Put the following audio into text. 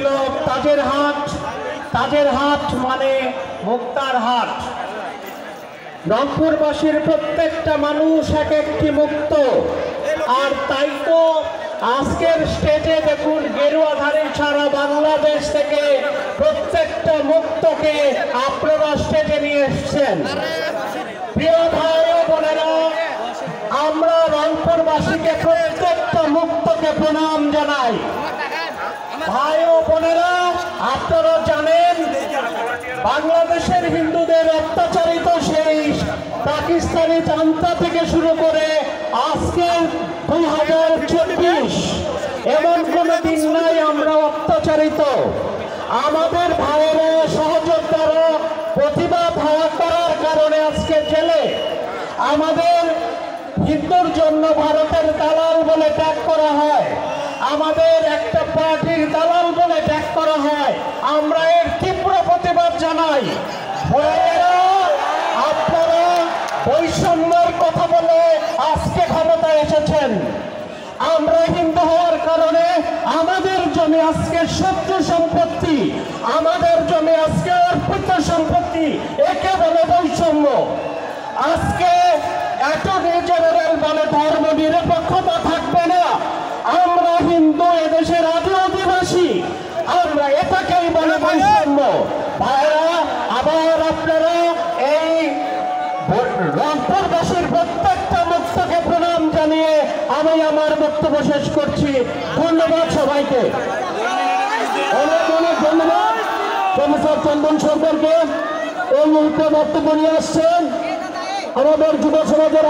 ছিল তাজের হাট। তাজের হাট মানে মুক্তার হাট। রংপুরবাসীর প্রত্যেকটা মানুষ এক একটি মুক্ত। আর তাই তো আজকের স্টেজে দেখুন গেরুয়াধারী সারা বাংলাদেশ থেকে প্রত্যেকটা মুক্তকে আপনারা স্টেজে নিয়ে এসেছেন। প্রিয় ভাই ও বোনেরা, আমরা রংপুরবাসীকে প্রত্যেকটা মুক্তকে প্রণাম জানাই। ভাই ও বোনেরা, আপনারা জানেন বাংলাদেশের হিন্দুদের অত্যাচারিত সেই পাকিস্তানি চান্দা থেকে শুরু করে আজকে 2024 এমন কোনো দিন নাই আমরা অত্যাচারিত। আমাদের ভাইয়েরা সহযোদ্ধারা প্রতিবাদ করার কারণে আজকে জেলে। আমাদের হিন্দুর জন্য ভারতের দালাল বলে ট্যাগ করা হয়, আমাদের একটা পার্টির দালাল বলে ট্যাগ করা হয়। আমরা এর তীব্র প্রতিবাদ জানাই। ভাইয়েরা, আপনারা বৈষম্যের কথা বলে আজকে ক্ষমতায় এসেছেন। আমরা হিন্দু হওয়ার কারণে আমাদের জমি আজকে শত্রু সম্পত্তি, আমাদের জমি আজকে অর্পিত সম্পত্তি। একে বলে বৈষম্য। আজকে অ্যাটর্নি জেনারেল বলে ধর্ম নিরপেক্ষতা থাকবে না। আমরা হিন্দু, এদেশের আদি অধিবাসী, আমরা এটাকেই বলে বৈষম্য। ভাইরা, আবার আপনারা এই রংপুরবাসীর প্রত্যেকটা মুক্তকে প্রণাম জানিয়ে আমি আমার বক্তব্য শেষ করছি। ধন্যবাদ সবাইকে। অনেক অনেক ধন্যবাদ প্রফেসর চন্দন সরকারকে এই মুহূর্তে বক্তব্য নিয়ে আসছেন আমাদের যুব সমাজের